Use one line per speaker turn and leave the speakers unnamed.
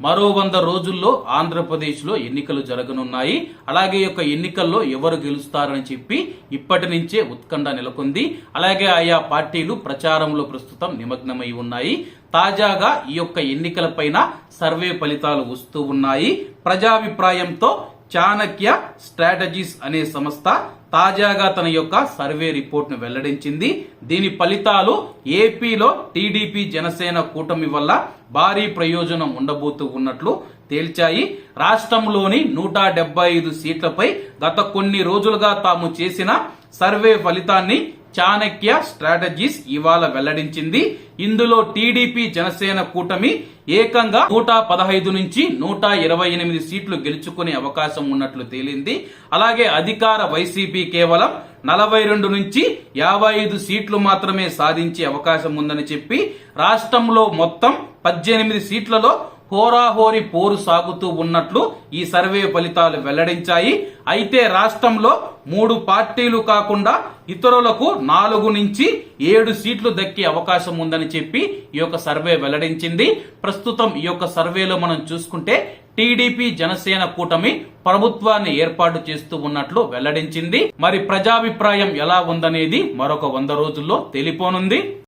మరో 100 రోజుల్లో ఆంధ్రప్రదేశ్ లో ఎన్నికలు జరగనున్నాయి. అలాగే ఈ యొక్క ఎన్నికల్లో ఎవరు గెలుస్తారని చెప్పి ఇప్పటి నుంచే ఉత్కంఠ నెలకొంది. అలాగే ఆయా పార్టీలు ప్రచారంలో ప్రస్తుతం నిమగ్నమై ఉన్నాయి. తాజాగా ఈ యొక్క ఎన్నికలపైన సర్వే ఫలితాలు వస్తూ ఉన్నాయి. ప్రజాభిప్రాయంతో చాణక్య స్ట్రాటజీస్ అనే సంస్థ తాజాగా తన యొక్క సర్వే రిపోర్ట్ ను వెల్లడించింది. దీని ఫలితాలు ఏపీలో టీడీపీ జనసేన కూటమి వల్ల భారీ ప్రయోజనం ఉండబోతూ ఉన్నట్లు తేల్చాయి. రాష్ట్రంలోని 175 సీట్లపై గత కొన్ని రోజులుగా తాము చేసిన సర్వే ఫలితాన్ని చాణక్య స్ట్రాటజీస్ ఇవాళ వెల్లడించింది. ఇందులో టీడీపీ జనసేన కూటమి ఏకంగా 115 నుంచి 128 సీట్లు గెలుచుకునే అవకాశం ఉన్నట్లు తేలింది. అలాగే అధికార వైసీపీ కేవలం 42 నుంచి 55 సీట్లు మాత్రమే సాధించే అవకాశం ఉందని చెప్పి రాష్ట్రంలో మొత్తం 18 సీట్లలో హోరాహోరీ పోరు సాగుతూ ఉన్నట్లు ఈ సర్వే ఫలితాలు వెల్లడించాయి. అయితే రాష్ట్రంలో 3 పార్టీలు కాకుండా ఇతరులకు 4 నుంచి 7 సీట్లు దక్కే అవకాశం ఉందని చెప్పి ఈ యొక్క సర్వే వెల్లడించింది. ప్రస్తుతం ఈ యొక్క సర్వేలో మనం చూసుకుంటే టీడీపీ జనసేన కూటమి ప్రభుత్వాన్ని ఏర్పాటు చేస్తూ ఉన్నట్లు వెల్లడించింది. మరి ప్రజాభిప్రాయం ఎలా ఉందనేది మరొక 100 రోజుల్లో తెలిపోనుంది.